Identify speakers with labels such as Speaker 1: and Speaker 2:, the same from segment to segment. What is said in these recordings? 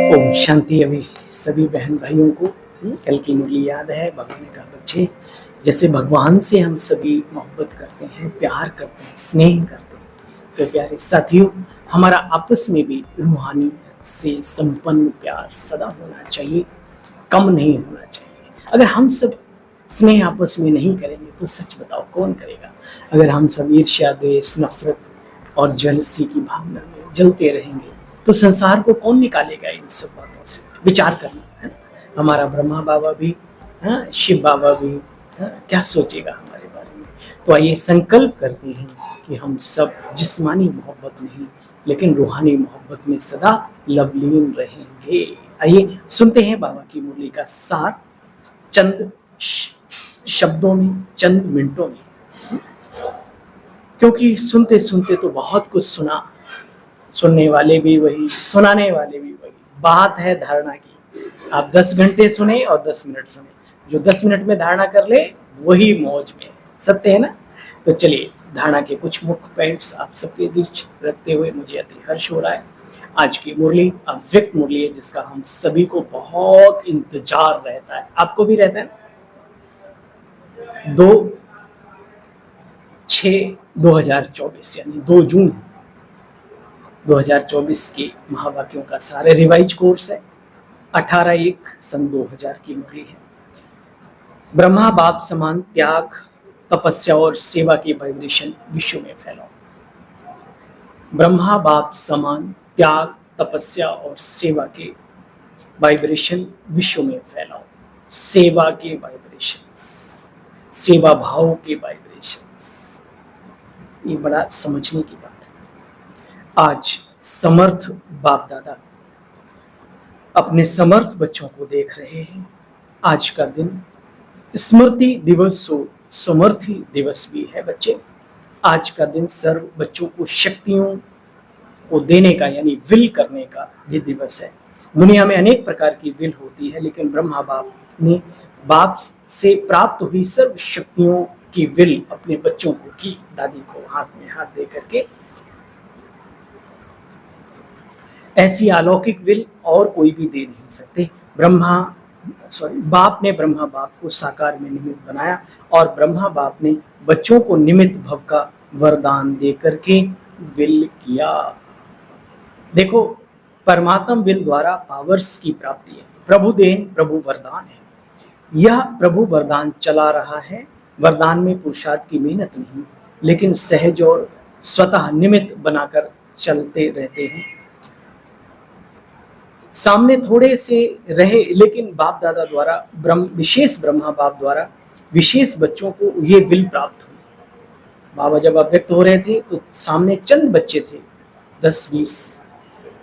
Speaker 1: ओम शांति। अभी सभी बहन भाइयों को कल की मुरली याद है। भगवान ने कहा, बच्चे जैसे भगवान से हम सभी मोहब्बत करते हैं, प्यार करते हैं, स्नेह करते हैं, तो प्यारे साथियों, हमारा आपस में भी रूहानियत से संपन्न प्यार सदा होना चाहिए, कम नहीं होना चाहिए। अगर हम सब स्नेह आपस में नहीं करेंगे तो सच बताओ कौन करेगा? अगर हम सब ईर्ष्या, द्वेष, नफरत और जलसी की भावना में जलते रहेंगे तो संसार को कौन निकालेगा? इन सब बातों से विचार करना है ना। हमारा ब्रह्मा बाबा भी, शिव बाबा भी, क्या सोचेगा हमारे बारे में? तो आइए संकल्प करते हैं कि हम सब जिस्मानी मोहब्बत नहीं लेकिन रूहानी मोहब्बत में सदा लवलीन रहेंगे। आइए सुनते हैं बाबा की मुरली का सार चंद शब्दों में, चंद मिनटों में, क्योंकि सुनते सुनते तो बहुत कुछ सुना, सुनने वाले भी वही, सुनाने वाले भी वही। बात है धारणा की। आप 10 घंटे सुने और 10 मिनट सुने, जो 10 मिनट में धारणा कर ले वही मौज में। सत्य है ना? तो चलिए धारणा के कुछ मुख्य पॉइंट्स आप सबके बीच रखते हुए मुझे अति हर्ष हो रहा है। आज की मुरली अव्यक्त मुरली है, जिसका हम सभी को बहुत इंतजार रहता है। आपको भी रहता है? 2/6/2024 यानी 2 जून 2024 के महावाक्यों का सारे रिवाइज कोर्स है। 18/1/2000 की मुरली है। ब्रह्मा बाप समान त्याग, तपस्या और सेवा की वाइब्रेशन विश्व में फैलाओ। ब्रह्मा बाप समान त्याग, तपस्या और सेवा के वाइब्रेशन विश्व में फैलाओ। सेवा के वाइब्रेशंस, सेवा भाव के वाइब्रेशंस, ये बड़ा समझने की बात है। आज समर्थ बाप दादा अपने समर्थ बच्चों को देख रहे हैं। आज का दिन स्मृति दिवस सो समर्थी दिवस भी है। बच्चे, आज का दिन सर्व बच्चों को शक्तियों को देने का यानी विल करने का भी दिवस है। दुनिया में अनेक प्रकार की विल होती है, लेकिन ब्रह्मा बाप ने बाप से प्राप्त हुई सर्व शक्तियों की विल अपने बच्चों को की। दादी को हाथ में हाथ दे करके ऐसी अलौकिक विल और कोई भी दे नहीं सकते। बाप ने ब्रह्मा बाप को साकार में निमित्त बनाया और ब्रह्मा बाप ने बच्चों को निमित्त भव का वरदान दे करके विल किया। देखो, परमात्मा विल द्वारा पावर्स की प्राप्ति है। प्रभु देन प्रभु वरदान है। यह प्रभु वरदान चला रहा है। वरदान में पुरुषार्थ की मेहनत नहीं, लेकिन सहज और स्वतः निमित्त बनाकर चलते रहते हैं। सामने थोड़े से रहे, लेकिन बाप दादा द्वारा विशेष ब्रह्मा बाप द्वारा विशेष बच्चों को ये विल प्राप्त हुई। बाबा जब अव्यक्त हो रहे थे तो सामने चंद बच्चे थे, 10-20।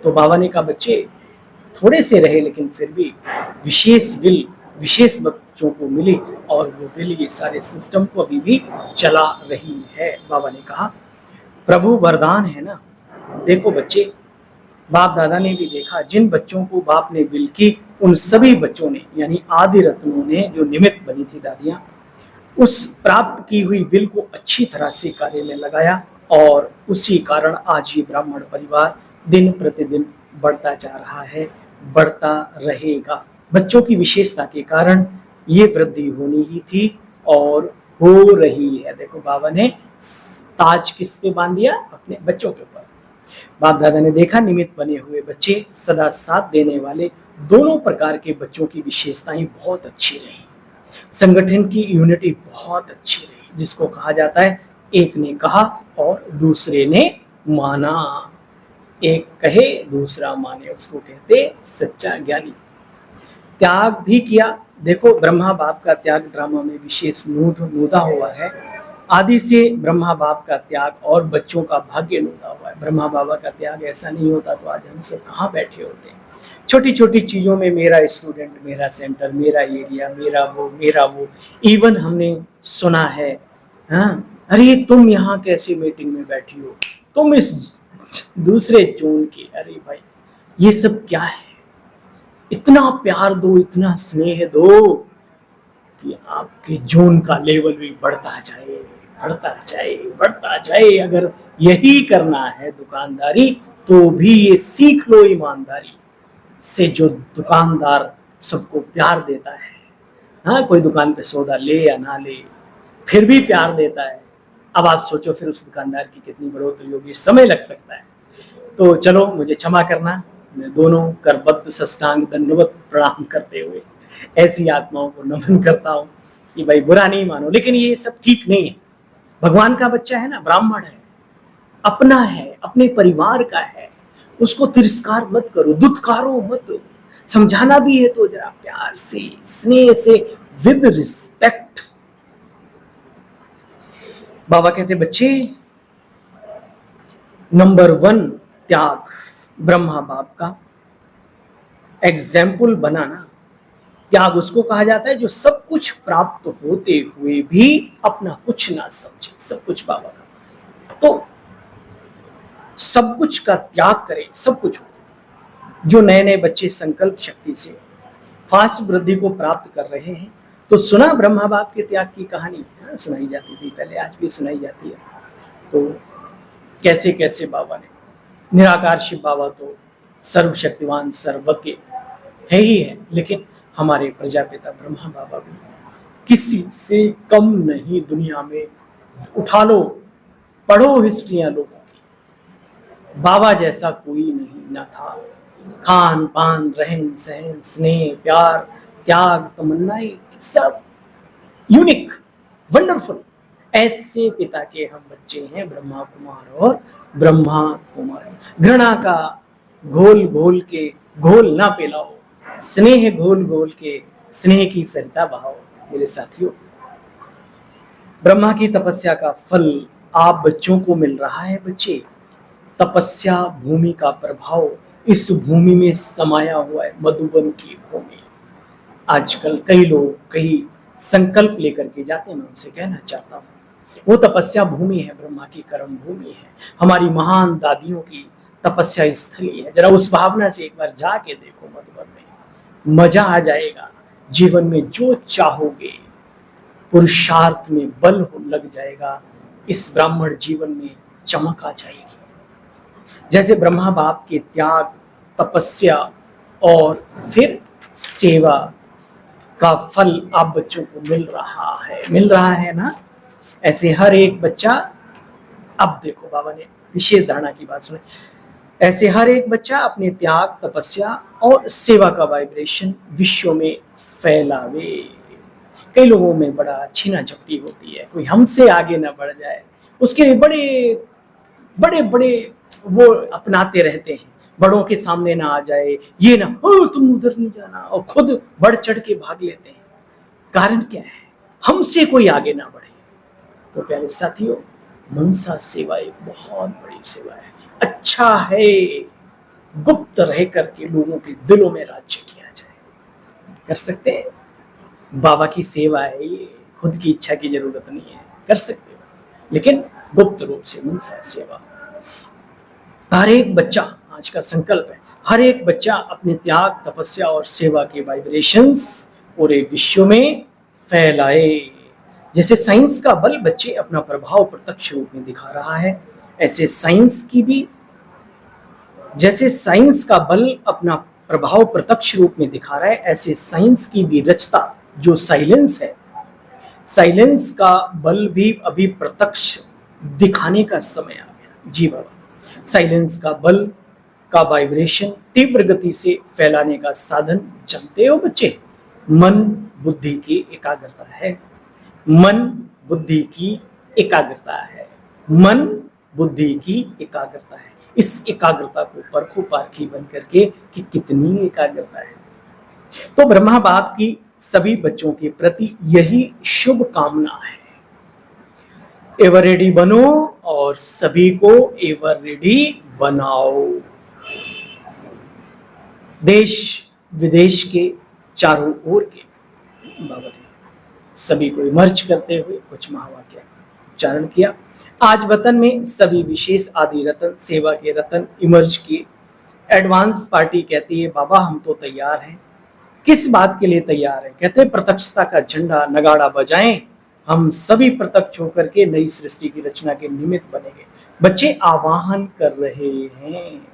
Speaker 1: तो बाबा ने कहा, बच्चे थोड़े से रहे लेकिन फिर भी विशेष विल विशेष बच्चों को मिली और वो विल ये सारे सिस्टम को अभी भी चला रही है। बाबा ने कहा, प्रभु वरदान है ना। देखो बच्चे, बाप दादा ने भी देखा, जिन बच्चों को बाप ने विल की उन सभी बच्चों ने यानी आदि रत्नों ने, जो निमित्त बनी थी दादियां, उस प्राप्त की हुई विल को अच्छी तरह से कार्य में लगाया और उसी कारण आज ये ब्राह्मण परिवार दिन प्रतिदिन बढ़ता जा रहा है, बढ़ता रहेगा। बच्चों की विशेषता के कारण ये वृद्धि होनी ही थी और हो रही है। देखो, बाबा ने ताज किस पे बांध दिया? अपने बच्चों के ऊपर। बाप दादा ने देखा, निमित्त बने हुए बच्चे, सदा साथ देने वाले दोनों प्रकार के बच्चों की विशेषताएं बहुत अच्छी रही। संगठन की यूनिटी बहुत अच्छी रही, जिसको कहा जाता है एक ने कहा और दूसरे ने माना। एक कहे दूसरा माने, उसको कहते सच्चा ज्ञानी। त्याग भी किया। देखो, ब्रह्मा बाप का त्याग ड्रामा में विशेष नूदा हुआ है। आदि से ब्रह्मा बाप का त्याग और बच्चों का भाग्य नूदा हुआ है। ब्रह्मा बाबा का त्याग ऐसा नहीं होता तो आज हम सब कहाँ बैठे होते हैं। छोटी छोटी चीज़ों में मेरा स्टूडेंट, मेरा सेंटर, मेरा एरिया, मेरा वो। इवन हमने सुना है, हाँ, अरे तुम यहाँ कैसे मीटिंग में बैठी हो, तुम इस दूसरे जोन की। अरे भाई, ये सब क्या है? इतना प्यार दो, इतना स्नेह दो कि आपके जोन का लेवल भी बढ़ता जाए, बढ़ता जाए, बढ़ता जाए। अगर यही करना है दुकानदारी तो भी ये सीख लो ईमानदारी। से जो दुकानदार सबको प्यार देता है, हाँ, कोई दुकान पे सौदा ले या ना ले फिर भी प्यार देता है। अब आप सोचो फिर उस दुकानदार की कितनी बढ़ोतरी होगी, समय लग सकता है। तो चलो मुझे क्षमा करना, मैं दोनों करबद्ध साष्टांग दंडवत प्रणाम करते हुए ऐसी आत्माओं को नमन करता हूँ कि भाई बुरा नहीं मानो, लेकिन ये सब ठीक नहीं है। भगवान का बच्चा है ना, ब्राह्मण है, अपना है, अपने परिवार का है, उसको तिरस्कार मत करो, दुत्कारो मत। समझाना भी है तो जरा प्यार से, स्नेह से, विद रिस्पेक्ट। बाबा कहते बच्चे, नंबर 1 त्याग, ब्रह्मा बाप का एग्जाम्पल बनाना। त्याग उसको कहा जाता है जो सब कुछ प्राप्त होते हुए भी अपना कुछ ना समझे। सब कुछ बाबा का, तो सब कुछ का त्याग करे, सब कुछ होता। जो नए नए बच्चे संकल्प शक्ति से फास्ट वृद्धि को प्राप्त कर रहे हैं, तो सुना ब्रह्मा बाप के त्याग की कहानी, सुनाई जाती थी पहले, आज भी सुनाई जाती है। तो कैसे कैसे बाबा ने, निराकार शिव बाबा तो सर्वशक्तिवान सर्वज्ञ है ही है, लेकिन हमारे प्रजापिता ब्रह्मा बाबा भी किसी से कम नहीं दुनिया में। उठा लो, पढ़ो हिस्ट्रियां लोगों की, बाबा जैसा कोई नहीं न था। खान पान, रहन सहन, स्नेह, प्यार, त्याग, तमन्नाएं, सब यूनिक, वंडरफुल। ऐसे पिता के हम बच्चे हैं, ब्रह्मा कुमार और ब्रह्मा कुमारी। घृणा का घोल घोल के घोल ना पिलाओ, स्नेह घोल घोल के स्नेह की सरिता बहाओ। मेरे साथियों, ब्रह्मा की तपस्या का फल आप बच्चों को मिल रहा है। बच्चे, तपस्या भूमि का प्रभाव इस भूमि में समाया हुआ है, मधुबन की भूमि। आजकल कई लोग कई संकल्प लेकर के जाते हैं, मैं उनसे कहना चाहता हूँ वो तपस्या भूमि है, ब्रह्मा की कर्म भूमि है, हमारी महान दादियों की तपस्या स्थली है। जरा उस भावना से एक बार जाके देखो मधुबन में, मजा आ जाएगा। जीवन में जो चाहोगे, पुरुषार्थ में बल लग जाएगा, इस ब्राह्मण जीवन में चमक आ जाएगी। जैसे ब्रह्मा बाप के त्याग, तपस्या और फिर सेवा का फल आप बच्चों को मिल रहा है ना। ऐसे हर एक बच्चा, अब देखो बाबा ने विशेष धारणा की बात सुनी, ऐसे हर एक बच्चा अपने त्याग, तपस्या और सेवा का वाइब्रेशन विश्व में फैलावे। कई लोगों में बड़ा छीना झपटी होती है, कोई हमसे आगे ना बढ़ जाए, उसके लिए बड़े बड़े बड़े वो अपनाते रहते हैं, बड़ों के सामने ना आ जाए, ये ना, ओ तुम उधर नहीं जाना, और खुद बढ़ चढ़ के भाग लेते हैं। कारण क्या है? हमसे कोई आगे ना बढ़े। तो प्यारे साथियों, मनसा सेवा एक बहुत बड़ी सेवा है। अच्छा है गुप्त रह करके लोगों के दिलों में राज्य किया जाए। कर सकते हैं? बाबा की सेवा है ये, खुद की इच्छा की जरूरत नहीं है, कर सकते हो, लेकिन गुप्त रूप से मनसा सेवा। हर एक बच्चा, आज का संकल्प है, हर एक बच्चा अपने त्याग, तपस्या और सेवा के वाइब्रेशंस पूरे विश्व में फैलाए। जैसे साइंस का बल बच्चे अपना प्रभाव प्रत्यक्ष रूप में दिखा रहा है, ऐसे साइंस की भी, जैसे साइंस का बल अपना प्रभाव प्रत्यक्ष रूप में दिखा रहा है, ऐसे साइंस की भी रचता जो साइलेंस है, साइलेंस का बल भी अभी प्रत्यक्ष दिखाने का समय आ गया। जी बाबा, साइलेंस का बल का वाइब्रेशन तीव्र गति से फैलाने का साधन जानते हो बच्चे? मन बुद्धि की एकाग्रता है। मन बुद्धि की एकाग्रता है। मन बुद्धि की एकाग्रता है। इस एकाग्रता को परखो पारखी बन करके कि कितनी एकाग्रता है। तो ब्रह्मा बाप की सभी बच्चों के प्रति यही शुभ कामना है। एवर रेडी बनो और सभी को एवर रेडी बनाओ। देश विदेश के चारों ओर के बाबा ने सभी को इमर्ज करते हुए कुछ महावाक्य उच्चारण किया। आज वतन में सभी विशेष आदि रतन, सेवा के रतन इमर्ज किए। एडवांस पार्टी कहती है बाबा हम तो तैयार हैं। किस बात के लिए तैयार है? कहते हैं प्रत्यक्षता का झंडा नगाड़ा बजाएं, हम सभी प्रत्यक्ष होकर के नई सृष्टि की रचना के निमित्त बनेंगे। बच्चे आवाहन कर रहे हैं,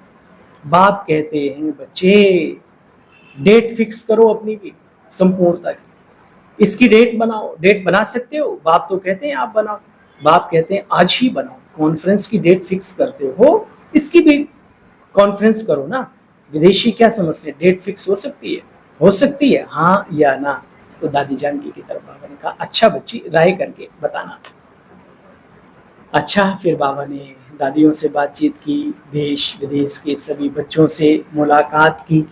Speaker 1: बाप कहते हैं बच्चे डेट फिक्स करो अपनी भी संपूर्णता की। इसकी डेट बनाओ, डेट बना सकते हो? बाप तो कहते हैं आप बनाओ, बाप कहते हैं आज ही बनाओ। कॉन्फ्रेंस की डेट फिक्स करते हो, इसकी भी कॉन्फ्रेंस करो ना। विदेशी क्या समझते हैं, डेट फिक्स हो सकती है? हो सकती है, हाँ या ना? तो दादी जानकी की तरफ बाबा ने कहा अच्छा बच्ची, राय करके बताना। अच्छा, फिर बाबा ने दादियों से बातचीत की, देश विदेश के सभी बच्चों से मुलाकात की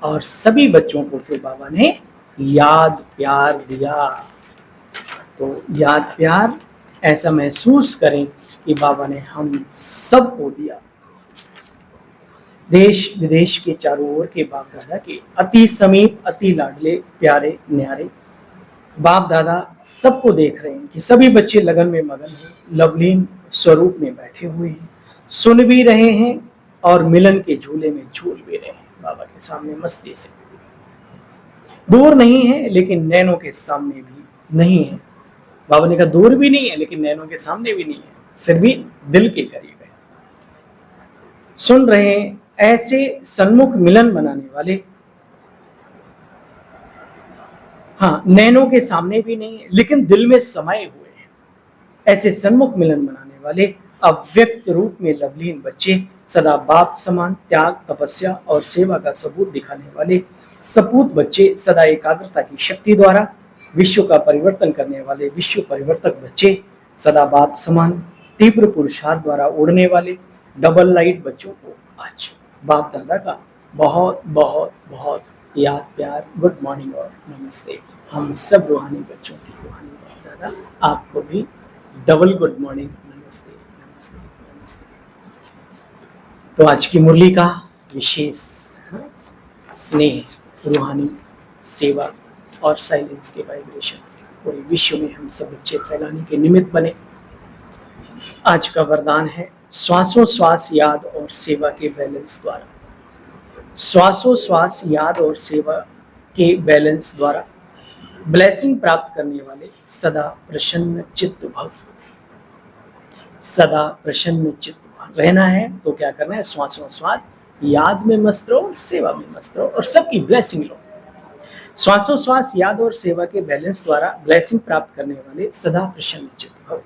Speaker 1: और सभी बच्चों को फिर बाबा ने याद प्यार दिया। तो याद प्यार ऐसा महसूस करें कि बाबा ने हम सबको दिया। देश विदेश के चारों ओर के बाप दादा के अति समीप, अति लाडले, प्यारे न्यारे बाप दादा सबको देख रहे हैं कि सभी बच्चे लगन में मगन हैं, लवलीन स्वरूप में बैठे हुए हैं, सुन भी रहे हैं और मिलन के झूले में झूल भी रहे हैं बाबा के सामने मस्ती से। दूर नहीं है लेकिन नैनों के सामने भी नहीं है। बाबा ने कहा दूर भी नहीं है लेकिन नैनों के सामने भी नहीं है, फिर भी दिल के करीब है। सुन रहे हैं ऐसे सन्मुख मिलन बनाने वाले, हाँ नैनों के सामने भी नहीं है लेकिन दिल में समाये हुए हैं। ऐसे सन्मुख मिलन बनाने वाले अव्यक्त रूप में लवलीन बच्चे, सदा बाप समान त्याग, तपस्या और सेवा का सबूत दिखाने वाले सपूत बच्चे, सदा एकाग्रता की शक्ति द्वारा विश्व का परिवर्तन करने वाले विश्व परिवर्तक बच्चे, सदा बाप समान तीव्र पुरुषार्थ द्वारा उड़ने वाले डबल लाइट बच्चों को आज बाप दादा का बहुत बहुत बहुत याद प्यार, गुड मॉर्निंग और नमस्ते। हम सब रूहानी बच्चों की रूहानी बाप दादा आपको भी डबल गुड मॉर्निंग, नमस्ते नमस्ते नमस्ते। तो आज की मुरली का विशेष स्नेह, रूहानी सेवा और साइलेंस के वाइब्रेशन पूरे विश्व में हम सब बच्चे फैलाने के निमित्त बने। आज का वरदान है श्वासों श्वास याद और सेवा के बैलेंस द्वारा। श्वासों श्वास याद और सेवा के बैलेंस द्वारा ब्लेसिंग प्राप्त करने वाले सदा प्रसन्न चित्त भव। सदा प्रसन्न चित्त रहना है तो क्या करना है, श्वासों श्वास याद में मस्त रहो, सेवा में मस्त रहो और सबकी ब्लेसिंग लो। श्वासों श्वास याद और सेवा के बैलेंस द्वारा ब्लेसिंग प्राप्त करने वाले सदा प्रसन्न चित्त भव।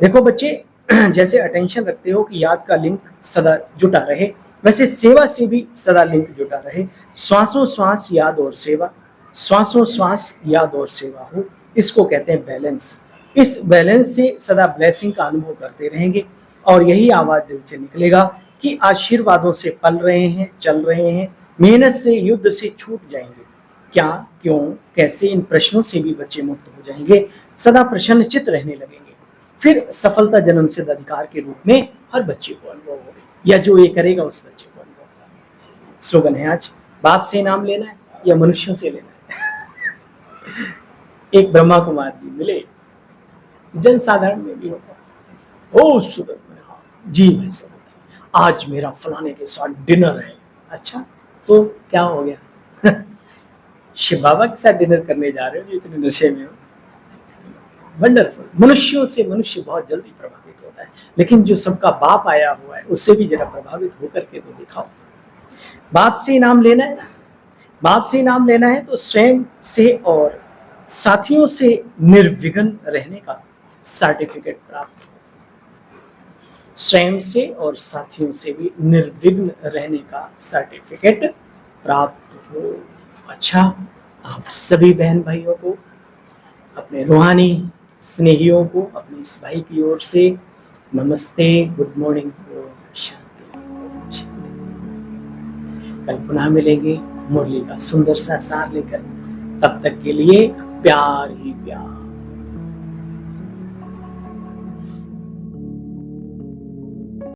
Speaker 1: देखो बच्चे, जैसे अटेंशन रखते हो कि याद का लिंक सदा जुटा रहे, वैसे सेवा से भी सदा लिंक जुटा रहे। श्वासों श्वास याद और सेवा, श्वासों श्वास याद और सेवा हो, इसको कहते हैं बैलेंस। इस बैलेंस से सदा ब्लेसिंग का अनुभव करते रहेंगे और यही आवाज दिल से निकलेगा कि आशीर्वादों से पल रहे हैं, चल रहे हैं, मेहनत से युद्ध से छूट जाएंगे। क्या, क्यों, कैसे, इन प्रश्नों से भी बच्चे मुक्त हो जाएंगे, सदा प्रसन्न चित्त रहने लगेंगे। फिर सफलता जन्म सिद्ध अधिकार के रूप में हर बच्चे को अनुभव होगा, या जो ये करेगा उस बच्चे को अनुभव होगा। स्लोगन है आज, बाप से इनाम लेना है या मनुष्यों से लेना है। एक ब्रह्मा कुमार जी मिले, जनसाधारण में भी होता है, ओ सुदर जी भाई साहब आज मेरा फलाने के साथ डिनर है। अच्छा तो क्या हो गया? शिव बाबा के साथ डिनर करने जा रहे हो जो इतने नशे में हो। वंडरफुल। मनुष्यों से मनुष्य बहुत जल्दी प्रभावित होता है, लेकिन जो सबका बाप आया हुआ है उससे भी जरा प्रभावित होकर के तो दिखाओ। बाप से इनाम लेना है, बाप से इनाम लेना है तो स्वयं से और साथियों से निर्विघ्न रहने का सर्टिफिकेट प्राप्त हो। स्वयं से और साथियों से भी निर्विघ्न रहने का सर्टिफिकेट प्राप्त हो। अच्छा, आप सभी बहन भाइयों को, अपने रूहानी स्नेहियों को अपने इस भाई की ओर से नमस्ते, गुड मॉर्निंग, शांति शांति। कल पुनः मिलेंगे मुरली का सुंदर सा सार लेकर। तब तक के लिए प्यार ही प्यार।